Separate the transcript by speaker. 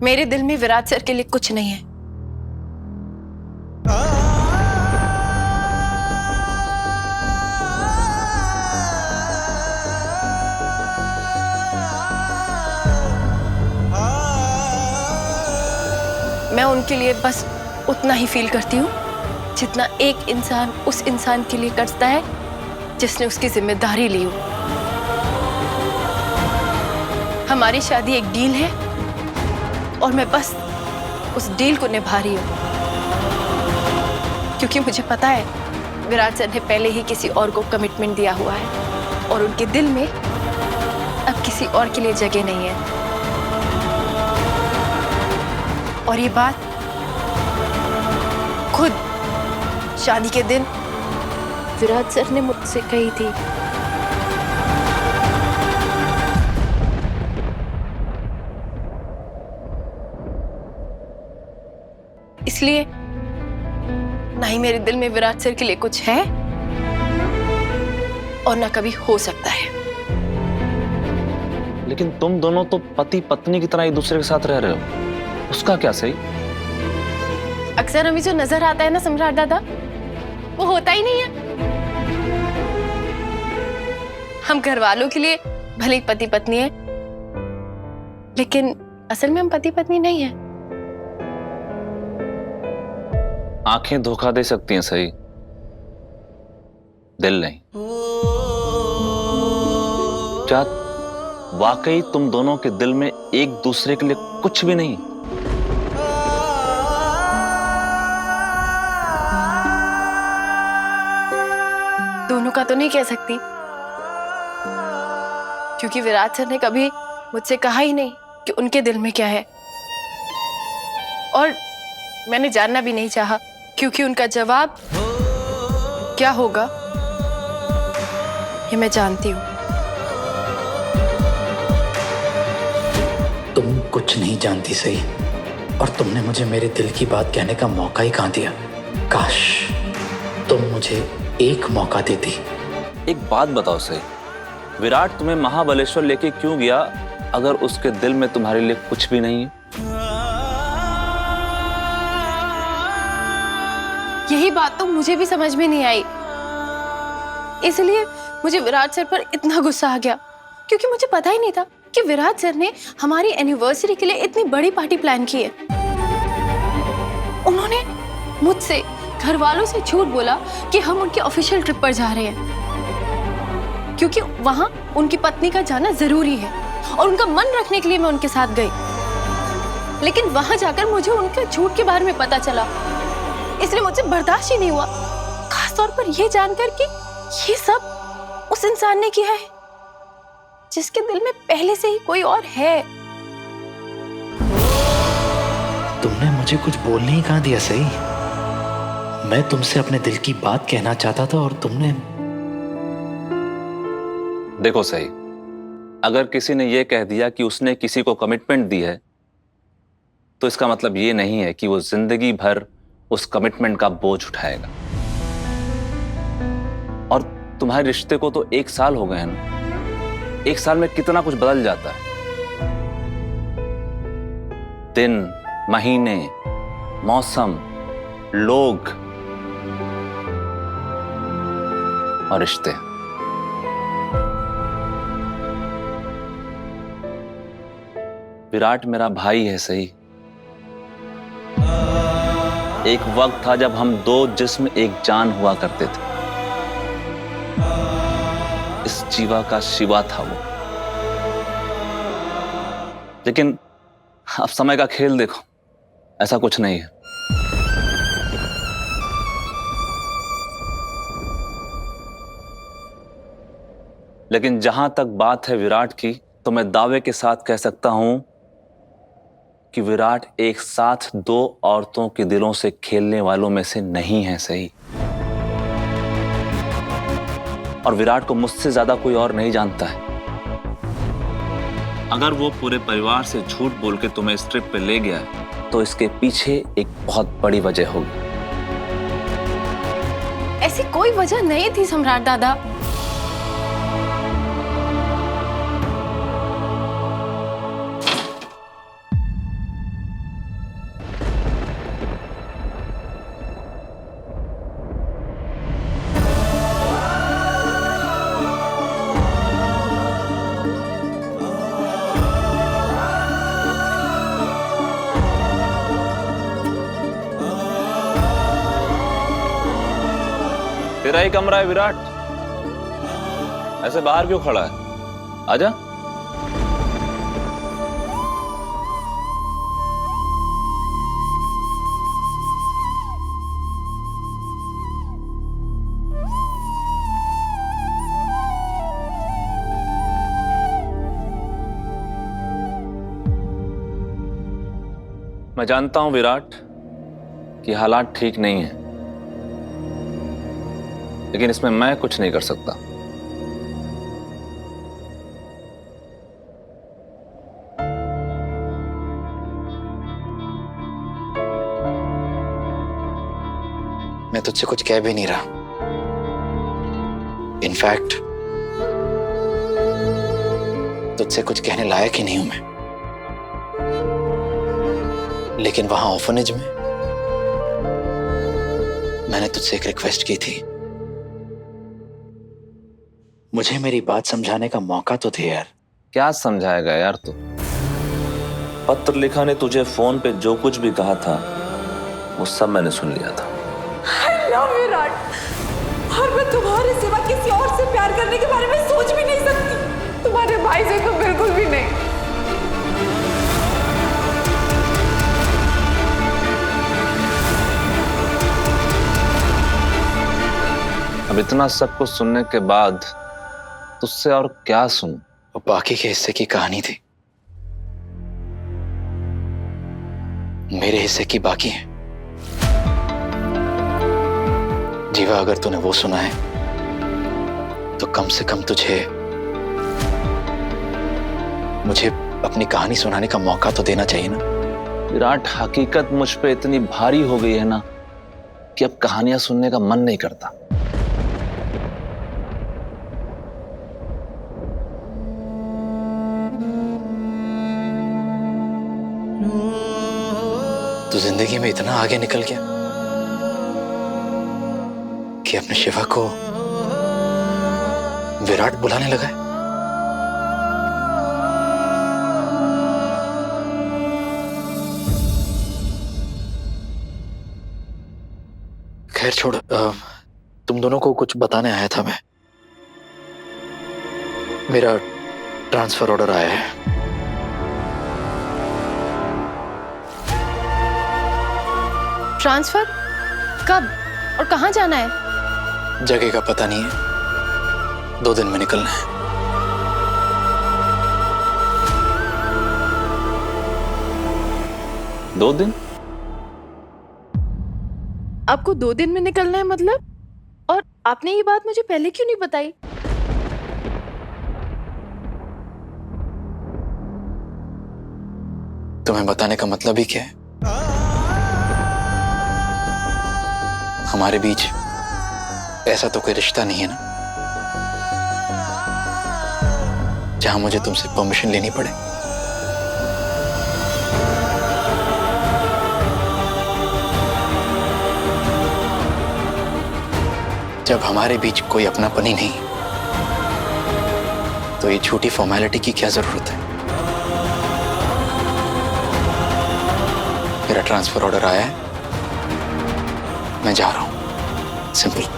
Speaker 1: मेरे दिल में विराट सर के लिए कुछ नहीं है। मैं उनके लिए बस उतना ही फील करती हूँ जितना एक इंसान उस इंसान के लिए करता है जिसने उसकी जिम्मेदारी ली हो। हमारी शादी एक डील है और मैं बस उस डील को निभा रही हूँ, क्योंकि मुझे पता है विराट सर ने पहले ही किसी और को कमिटमेंट दिया हुआ है और उनके दिल में अब किसी और के लिए जगह नहीं है। और ये बात खुद शादी के दिन विराट सर ने मुझसे कही थी। इसलिए ना ही मेरे दिल में विराट सर के लिए कुछ है और ना कभी हो सकता है।
Speaker 2: लेकिन तुम दोनों तो पति पत्नी की तरह एक दूसरे के साथ रह रहे हो, उसका क्या सही?
Speaker 1: अक्सर हमें जो नजर आता है ना सम्राट दादा, वो होता ही नहीं है। हम घर वालों के लिए भले ही पति पत्नी है, लेकिन असल में हम पति पत्नी नहीं है।
Speaker 2: आंखें धोखा दे सकती हैं सही, दिल नहीं। क्या वाकई तुम दोनों के दिल में एक दूसरे के लिए कुछ भी नहीं?
Speaker 1: दोनों का तो नहीं कह सकती, क्योंकि विराट सर ने कभी मुझसे कहा ही नहीं कि उनके दिल में क्या है, और मैंने जानना भी नहीं चाहा, क्योंकि उनका जवाब क्या होगा ये मैं जानती हूँ।
Speaker 3: तुम कुछ नहीं जानती सही, और तुमने मुझे मेरे दिल की बात कहने का मौका ही कहाँ दिया। काश तुम मुझे एक मौका देती।
Speaker 2: एक बात बताओ सही, विराट तुम्हें महाबलेश्वर लेके क्यों गया अगर उसके दिल में तुम्हारे लिए कुछ भी नहीं है?
Speaker 1: यही बात तो मुझे भी समझ में नहीं आई, इसलिए मुझे विराट सर पर इतना गुस्सा आ गया, क्योंकि मुझे पता ही नहीं था कि विराट सर ने हमारी एनिवर्सरी के लिए इतनी बड़ी पार्टी प्लान की है। उन्होंने मुझसे घर वालों से झूठ बोला कि हम उनके ऑफिशियल ट्रिप पर जा रहे हैं, क्योंकि वहां उनकी पत्नी का जाना जरूरी है और उनका मन रखने के लिए मैं उनके साथ गई। लेकिन वहां जाकर मुझे उनके झूठ के बारे में पता चला, इसलिए मुझे बर्दाश्त ही नहीं हुआ, खासतौर पर यह जानकर कि ये सब उस इंसान ने किया है जिसके दिल में पहले से ही कोई और है।
Speaker 3: तुमने मुझे कुछ बोलने ही कहाँ दिया सही। मैं तुमसे अपने दिल की बात कहना चाहता था और तुमने।
Speaker 2: देखो सही, अगर किसी ने यह कह दिया कि उसने किसी को कमिटमेंट दी है, तो इसका मतलब ये नहीं है कि वो जिंदगी भर उस कमिटमेंट का बोझ उठाएगा। और तुम्हारे रिश्ते को तो 1 साल हो गए हैं ना, 1 साल में कितना कुछ बदल जाता है। दिन, महीने, मौसम, लोग और रिश्ते। विराट मेरा भाई है सही। एक वक्त था जब हम 2 जिस्म एक जान हुआ करते थे। इस जीवा का शिवा था वो। लेकिन अब समय का खेल देखो, ऐसा कुछ नहीं है। लेकिन जहां तक बात है विराट की, तो मैं दावे के साथ कह सकता हूं कि विराट एक साथ 2 औरतों के दिलों से खेलने वालों में से नहीं है सही। और विराट को मुझसे ज्यादा कोई और नहीं जानता है। अगर वो पूरे परिवार से झूठ बोल के तुम्हें इस ट्रिप पे ले गया, तो इसके पीछे एक बहुत बड़ी वजह होगी।
Speaker 1: ऐसी कोई वजह नहीं थी सम्राट दादा।
Speaker 2: तेरा ही कमरा है विराट, ऐसे बाहर क्यों खड़ा है? आजा। मैं जानता हूं विराट कि हालात ठीक नहीं है, लेकिन इसमें मैं कुछ नहीं कर सकता।
Speaker 3: मैं तुझसे कुछ कह भी नहीं रहा। इनफैक्ट तुझसे कुछ कहने लायक ही नहीं हूं मैं। लेकिन वहां ऑर्फनेज में मैंने तुझसे एक रिक्वेस्ट की थी। मुझे मेरी बात समझाने का मौका तो दे यार।
Speaker 2: क्या समझाएगा यार तू? पत्र लिखा ने तुझे फोन पे जो कुछ भी कहा था वो सब मैंने सुन लिया था।
Speaker 4: I love विराट, और मैं तुम्हारे सिवा किसी और से प्यार करने के बारे में सोच भी नहीं सकती। तुम्हारे भाई से तो बिल्कुल भी नहीं।
Speaker 2: अब इतना सब कुछ सुनने के बाद तुझसे और क्या सुनूं?
Speaker 3: वो बाकी के हिस्से की कहानी थी, मेरे हिस्से की बाकी है। जीवा, अगर तूने वो सुना है तो कम से कम मुझे अपनी कहानी सुनाने का मौका तो देना चाहिए ना।
Speaker 2: विराट, हकीकत मुझ पे इतनी भारी हो गई है ना कि अब कहानियां सुनने का मन नहीं करता।
Speaker 3: तू जिंदगी में इतना आगे निकल गया कि अपने शिवा को विराट बुलाने लगा है। खैर छोड़, तुम दोनों को कुछ बताने आया था मैं। मेरा ट्रांसफर ऑर्डर आया है।
Speaker 1: ट्रांसफर? कब और कहाँ जाना है?
Speaker 3: जगह का पता नहीं है, 2 दिन में निकलना है।
Speaker 2: दो दिन?
Speaker 1: आपको 2 दिन में निकलना है मतलब? और आपने ये बात मुझे पहले क्यों नहीं बताई?
Speaker 3: तुम्हें बताने का मतलब ही क्या है? हमारे बीच ऐसा तो कोई रिश्ता नहीं है ना जहां मुझे तुमसे परमिशन लेनी पड़े। जब हमारे बीच कोई अपनापन ही नहीं तो ये झूठी फॉर्मेलिटी की क्या जरूरत है? मेरा ट्रांसफर ऑर्डर आया है, मैं जा रहा हूं। सिंपल।